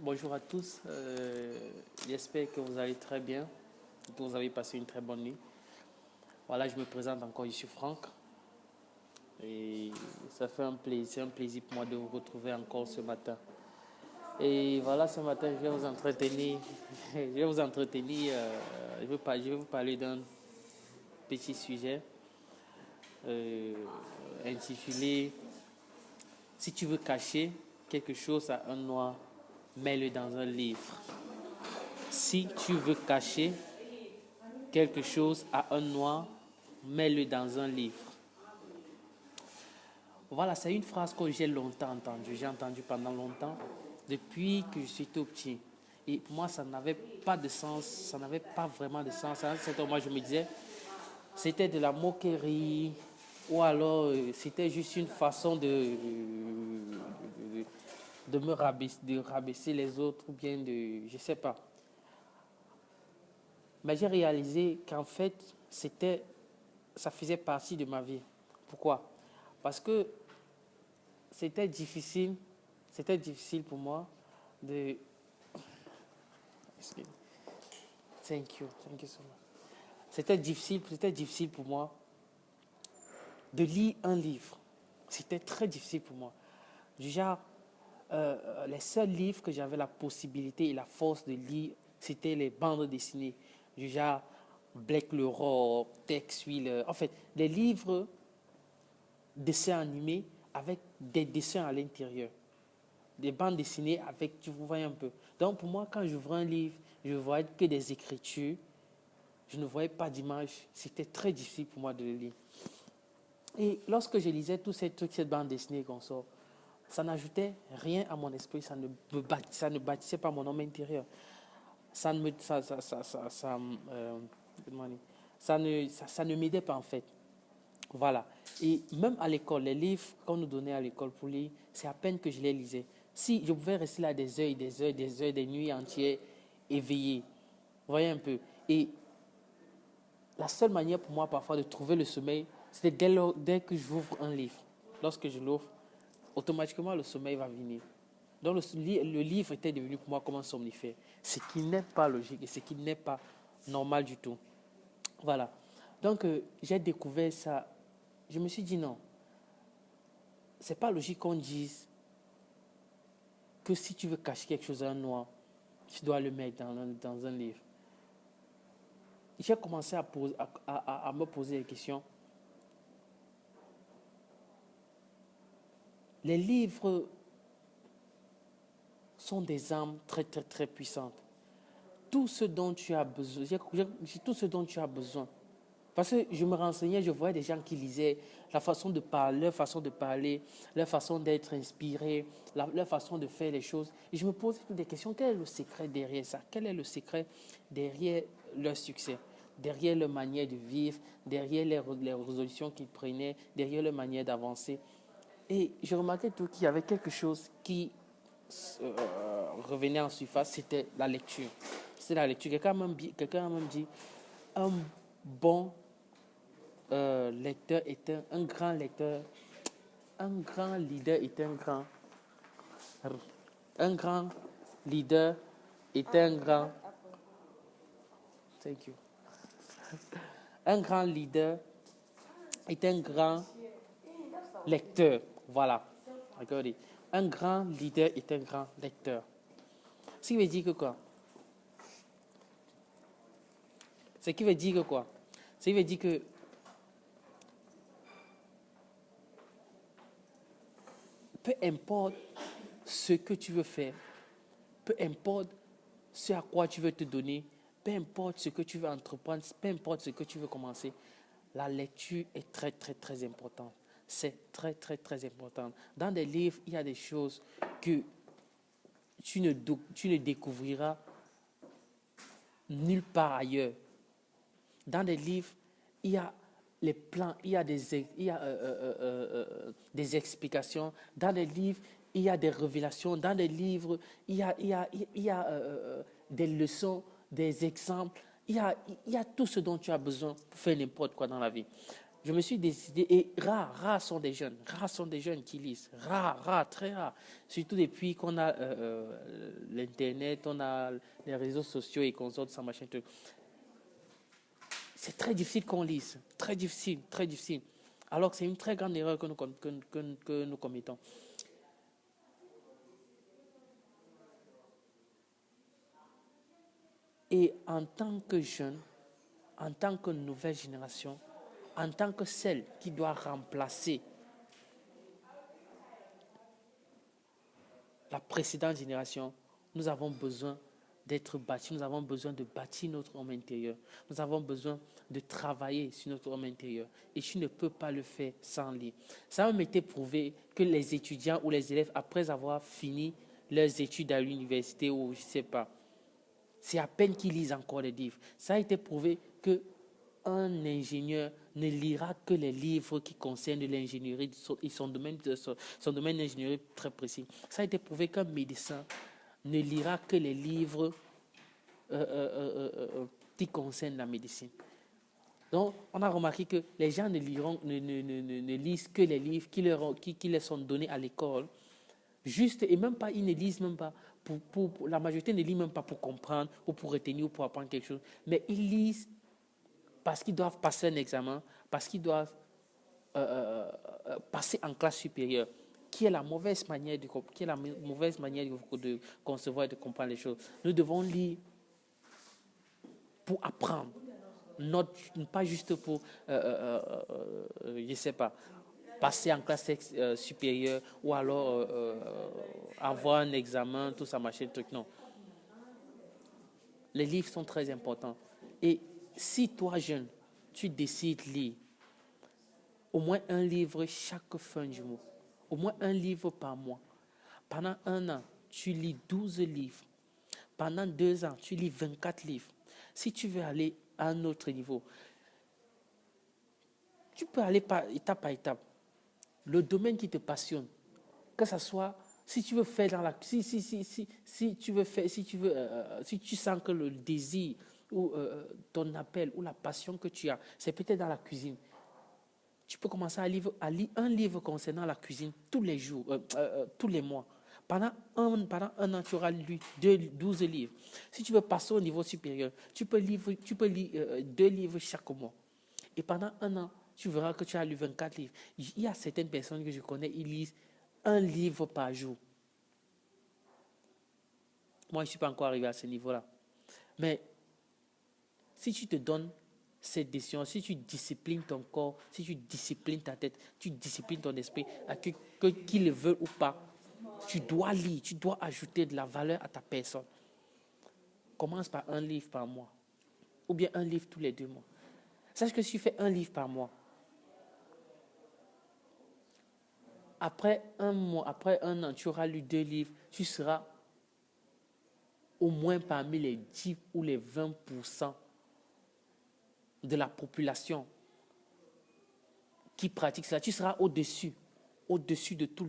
Bonjour à tous. J'espère que vous allez très bien, que vous avez passé une très bonne nuit. Voilà, je me présente encore, je suis Franck. Et ça fait c'est un plaisir pour moi de vous retrouver encore ce matin. Et voilà, ce matin, je vais vous entretenir. Je vais vous entretenir. Je vais vous parler d'un petit sujet euh, intitulé Si tu veux cacher quelque chose à un noir, mets-le dans un livre. Si tu veux cacher quelque chose à un noir, mets-le dans un livre. Voilà, c'est une phrase que j'ai longtemps entendue. J'ai entendu pendant longtemps, depuis que je suis tout petit. Et pour moi, ça n'avait pas de sens, ça n'avait pas vraiment de sens. À un certain moment, je me disais, c'était de la moquerie, ou alors c'était juste une façon de me rabaisser, de rabaisser les autres, ou bien de, je sais pas. Mais j'ai réalisé qu'en fait, ça faisait partie de ma vie. Pourquoi? Parce que c'était difficile, c'était difficile pour moi de. Thank you so much. C'était difficile pour moi de lire un livre. C'était très difficile pour moi. Du genre, les seuls livres que j'avais la possibilité et la force de lire, c'était les bandes dessinées. Du genre, Black le Rock, Tex Wheeler. En fait, les livres dessins animés avec des dessins à l'intérieur. Des bandes dessinées avec, tu vous voyez un peu. Donc pour moi, quand j'ouvrais un livre, je ne voyais que des écritures, je ne voyais pas d'image. C'était très difficile pour moi de le lire. Et lorsque je lisais tous ces trucs, cette bande dessinée qu'on sort, ça n'ajoutait rien à mon esprit, ça ne bâtissait pas mon homme intérieur. Ça ne me, ça ne m'aidait pas en fait. Voilà. Et même à l'école, les livres qu'on nous donnait à l'école pour lire, c'est à peine que je les lisais. Si je pouvais rester là des heures, des heures, des heures, des nuits entières, éveillé, vous voyez un peu. Et la seule manière pour moi parfois de trouver le sommeil, c'était dès que j'ouvre un livre. Lorsque je l'ouvre, automatiquement le sommeil va venir. Donc le livre était devenu pour moi comme un somnifère. Ce qui n'est pas logique et ce qui n'est pas normal du tout. Voilà. Donc j'ai découvert ça. Je me suis dit non, c'est pas logique qu'on dise que si tu veux cacher quelque chose à un noir, tu dois le mettre dans un livre. J'ai commencé à me poser des questions. Les livres sont des armes très très très puissantes. Tout ce dont tu as besoin, tout ce dont tu as besoin. Parce que je me renseignais, je voyais des gens qui lisaient la façon de parler, leur façon de parler, leur façon d'être inspiré, leur façon de faire les choses. Et je me posais toutes des questions. Quel est le secret derrière ça? Quel est le secret derrière leur succès? Derrière leur manière de vivre, derrière les résolutions qu'ils prenaient, derrière leur manière d'avancer. Et je remarquais tout qu'il y avait quelque chose qui revenait en surface, c'était la lecture. C'est la lecture. Quelqu'un a même dit, un bon lecteur est un grand lecteur. Un grand leader est un grand. Un grand leader est un grand. Thank you. Un grand leader est un grand lecteur. Voilà. Regardez. Un grand leader est un grand lecteur. Ce qui veut dire que quoi? Ce qui veut dire que quoi? Ce qui veut dire que peu importe ce que tu veux faire, peu importe ce à quoi tu veux te donner, peu importe ce que tu veux entreprendre, peu importe ce que tu veux commencer, la lecture est très très très importante. C'est très très très important. Dans des livres, il y a des choses que tu ne découvriras nulle part ailleurs. Dans des livres, il y a les plans, des explications. Dans des livres, il y a des révélations. Dans des livres, il y a des leçons, des exemples. Il y a tout ce dont tu as besoin pour faire n'importe quoi dans la vie. Je me suis décidé, et rares sont des jeunes qui lisent, très rares. Surtout depuis qu'on a l'Internet, on a les réseaux sociaux et qu'on sort ça, machin, truc. C'est très difficile qu'on lise, très difficile, très difficile. Alors que c'est une très grande erreur que nous commettons. Et en tant que jeune, en tant que nouvelle génération, en tant que celle qui doit remplacer la précédente génération, nous avons besoin d'être bâtis, nous avons besoin de bâtir notre homme intérieur. Nous avons besoin de travailler sur notre homme intérieur. Et je ne peux pas le faire sans lire. Ça m'a été prouvé que les étudiants ou les élèves, après avoir fini leurs études à l'université ou je ne sais pas, c'est à peine qu'ils lisent encore les livres. Ça a été prouvé que un ingénieur ne lira que les livres qui concernent l'ingénierie et son domaine d'ingénierie très précis. Ça a été prouvé qu'un médecin ne lira que les livres qui concernent la médecine. Donc, on a remarqué que les gens ne lisent que les livres qui leur sont donnés à l'école. Juste, et même pas, ils ne lisent même pas. La majorité ne lit même pas pour comprendre, ou pour retenir, ou pour apprendre quelque chose. Mais ils lisent parce qu'ils doivent passer un examen, parce qu'ils doivent passer en classe supérieure, qui est la mauvaise manière de concevoir et de comprendre les choses. Nous devons lire pour apprendre, pas juste pour, je ne sais pas, passer en classe supérieure ou alors avoir un examen, tout ça, machin, truc. Non. Les livres sont très importants. Et si toi, jeune, tu décides de lire au moins un livre chaque fin du mois, au moins un livre par mois, pendant un an, tu lis 12 livres. Pendant 2 ans, tu lis 24 livres. Si tu veux aller à un autre niveau, tu peux aller étape par étape. Le domaine qui te passionne, que ce soit si tu veux faire dans la si tu sens que le désir ou ton appel ou la passion que tu as, c'est peut-être dans la cuisine. Tu peux commencer à lire un livre concernant la cuisine tous les jours, tous les mois. Pendant un an, tu auras lu 12 livres. Si tu veux passer au niveau supérieur, tu peux lire 2 livres chaque mois. Et pendant un an, tu verras que tu as lu 24 livres. Il y a certaines personnes que je connais, ils lisent un livre par jour. Moi, je ne suis pas encore arrivé à ce niveau-là. Mais si tu te donnes cette décision, si tu disciplines ton corps, si tu disciplines ta tête, tu disciplines ton esprit, qu'il le veut ou pas, tu dois lire, tu dois ajouter de la valeur à ta personne. Commence par un livre par mois, ou bien un livre tous les 2 mois. Sache que si tu fais un livre par mois, après un mois, après un an, tu auras lu 2 livres, tu seras au moins parmi les 10 ou les 20% de la population qui pratique cela. Tu seras au-dessus de tout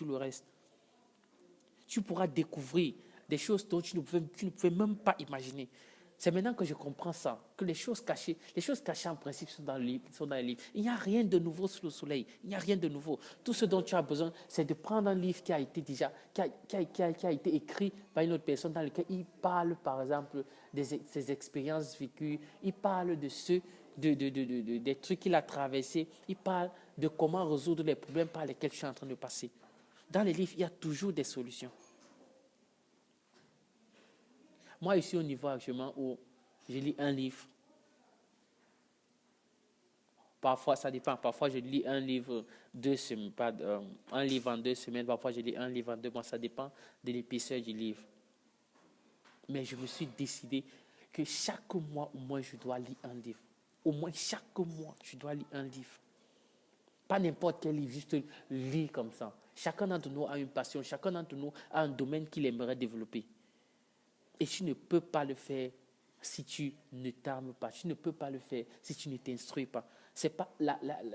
le reste. Tu pourras découvrir des choses dont tu ne pouvais même pas imaginer. C'est maintenant que je comprends ça, que les choses cachées en principe sont dans les livres. Il n'y a rien de nouveau sous le soleil. Il n'y a rien de nouveau. Tout ce dont tu as besoin, c'est de prendre un livre qui a été écrit par une autre personne dans lequel il parle, par exemple, de ses expériences vécues. Il parle de des trucs qu'il a traversés. Il parle de comment résoudre les problèmes par lesquels je suis en train de passer. Dans les livres, il y a toujours des solutions. Moi, je suis au niveau actuellement où je lis un livre. Parfois, ça dépend. Parfois, je lis un livre 2 semaines, un livre en 2 semaines. Parfois, je lis un livre en 2 mois. Ça dépend de l'épaisseur du livre. Mais je me suis décidé que chaque mois, au moins, je dois lire un livre. Au moins, chaque mois, je dois lire un livre. Pas n'importe quel livre, juste lire comme ça. Chacun d'entre nous a une passion. Chacun d'entre nous a un domaine qu'il aimerait développer. Et tu ne peux pas le faire si tu ne t'armes pas. Tu ne peux pas le faire si tu ne t'instruis pas. C'est pas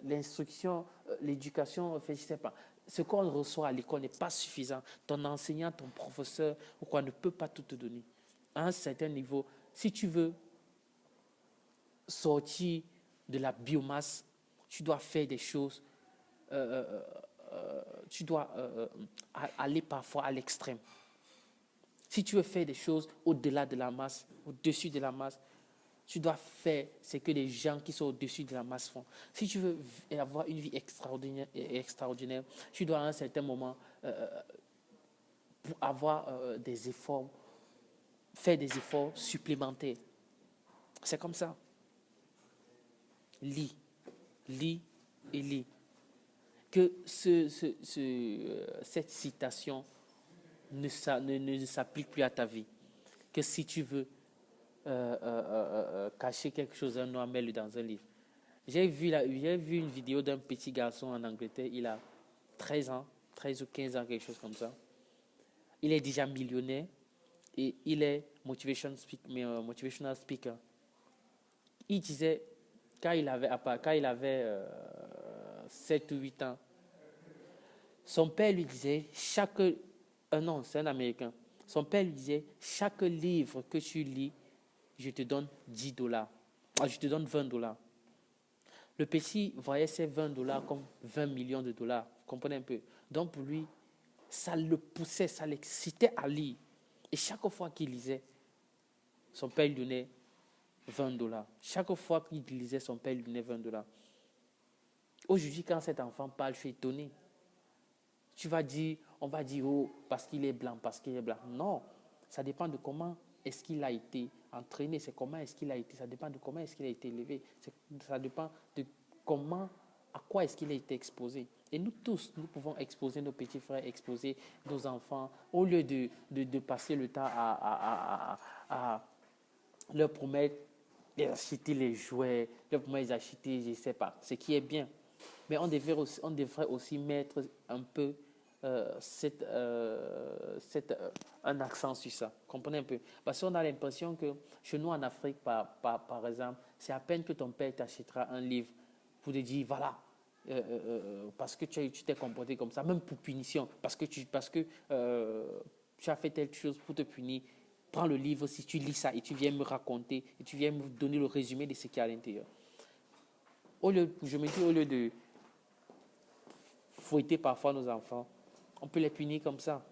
l'instruction, l'éducation, je ne sais pas. Ce qu'on reçoit à l'école n'est pas suffisant. Ton enseignant, ton professeur, ou quoi, ne peut pas tout te donner. À un certain niveau, si tu veux sortir de la biomasse, tu dois faire des choses, tu dois aller parfois à l'extrême. Si tu veux faire des choses au-delà de la masse, au-dessus de la masse, tu dois faire ce que les gens qui sont au-dessus de la masse font. Si tu veux avoir une vie extraordinaire, tu dois à un certain moment pour avoir des efforts, faire des efforts supplémentaires. C'est comme ça. Lis, lis et lis. Que cette citation ne s'applique plus à ta vie. Que si tu veux cacher quelque chose à un noir, mets-le dans un livre. J'ai vu une vidéo d'un petit garçon en Angleterre, il a 13 ans, 13 ou 15 ans, quelque chose comme ça. Il est déjà millionnaire et il est motivational speaker. Il disait, quand il avait 7 ou 8 ans, son père lui disait, non, c'est un Américain. Son père lui disait, chaque livre que tu lis, je te donne $10. Je te donne $20. Le petit voyait ces $20 comme 20 millions de dollars. Vous comprenez un peu? Donc pour lui, ça le poussait, ça l'excitait à lire. Et chaque fois qu'il lisait, son père lui donnait $20. Chaque fois qu'il lisait, son père lui donnait $20. Aujourd'hui, quand cet enfant parle, je suis étonné. On va dire, oh, parce qu'il est blanc, parce qu'il est blanc. Non, ça dépend de comment est-ce qu'il a été entraîné, c'est comment est-ce qu'il a été, ça dépend de comment est-ce qu'il a été élevé, ça dépend de à quoi est-ce qu'il a été exposé. Et nous tous, nous pouvons exposer nos petits frères, exposer nos enfants, au lieu de passer le temps à leur promettre d'acheter les jouets, leur promettre d'acheter, je ne sais pas, ce qui est bien. Mais on devrait aussi mettre un peu un accent sur ça. Comprenez un peu. Parce qu'on a l'impression que chez nous en Afrique, par exemple, c'est à peine que ton père t'achètera un livre pour te dire, voilà, parce que tu t'es comporté comme ça, même pour punition, parce que tu as fait telle chose pour te punir. Prends le livre, si tu lis ça et tu viens me raconter, et tu viens me donner le résumé de ce qu'il y a à l'intérieur. Je me dis, au lieu de fouetter parfois nos enfants, on peut les punir comme ça.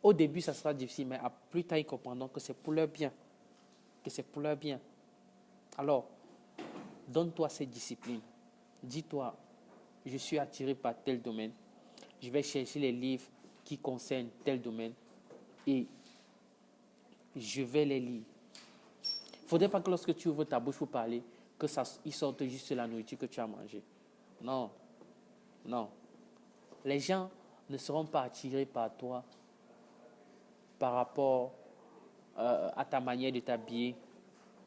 Au début, ça sera difficile, mais plus tard, ils comprendront que c'est pour leur bien. Que c'est pour leur bien. Alors, donne-toi cette discipline. Dis-toi, je suis attiré par tel domaine. Je vais chercher les livres qui concernent tel domaine et je vais les lire. Il ne faudrait pas que lorsque tu ouvres ta bouche pour parler, il sorte juste la nourriture que tu as mangée. Non, non. Les gens ne seront pas attirés par toi par rapport à ta manière de t'habiller,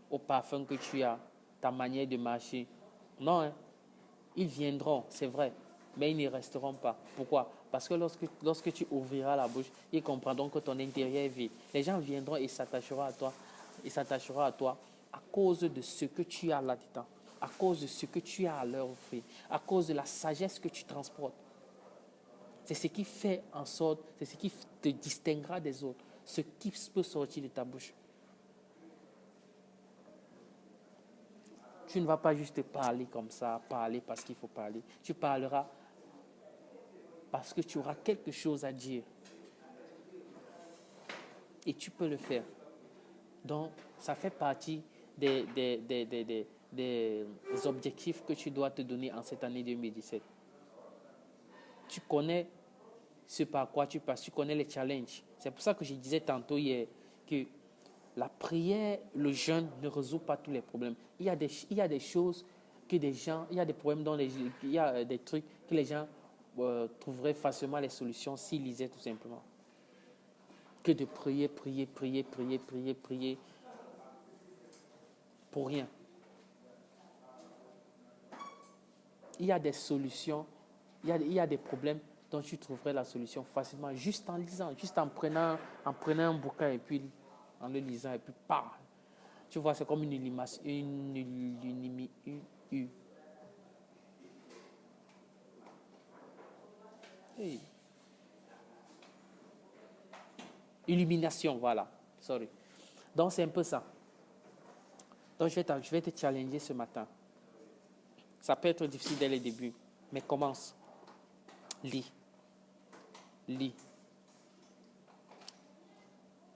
au parfum que tu as, ta manière de marcher. Non, hein. Ils viendront, c'est vrai, mais ils ne resteront pas. Pourquoi? Parce que lorsque tu ouvriras la bouche, ils comprendront que ton intérieur est vide. Les gens viendront et s'attacheront à toi à cause de ce que tu as là-dedans, à cause de ce que tu as à leur offrir, à cause de la sagesse que tu transportes. C'est ce qui fait en sorte, c'est ce qui te distinguera des autres, ce qui peut sortir de ta bouche. Tu ne vas pas juste parler comme ça, parler parce qu'il faut parler. Tu parleras parce que tu auras quelque chose à dire. Et tu peux le faire. Donc, ça fait partie des objectifs que tu dois te donner en cette année 2017. Tu connais ce par quoi tu passes, tu connais les challenges. C'est pour ça que je disais tantôt hier que la prière, le jeûne ne résout pas tous les problèmes. Il y a des choses que des gens, il y a des problèmes il y a des trucs que les gens trouveraient facilement les solutions s'ils lisaient tout simplement. Que de prier pour rien. Il y a des solutions, il y a des problèmes dont tu trouverais la solution facilement juste en lisant, juste en prenant un bouquin et puis en le lisant et puis paf. Tu vois, c'est comme une illumination, voilà. Sorry. Donc c'est un peu ça. Donc, je vais te challenger ce matin. Ça peut être difficile dès le début, mais commence. Lis. Lis.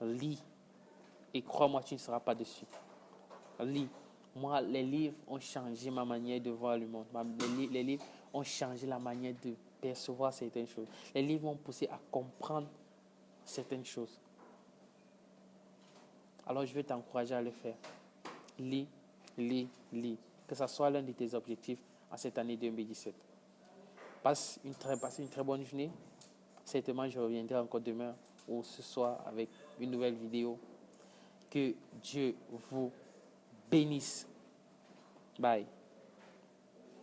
Lis. Et crois-moi, tu ne seras pas déçu. Lis. Moi, les livres ont changé ma manière de voir le monde. Les livres ont changé la manière de percevoir certaines choses. Les livres m'ont poussé à comprendre certaines choses. Alors, je vais t'encourager à le faire. Lis, lis, lis. Que ce soit l'un de tes objectifs en cette année 2017. Passe une très bonne journée. Certainement, je reviendrai encore demain ou ce soir avec une nouvelle vidéo. Que Dieu vous bénisse. Bye.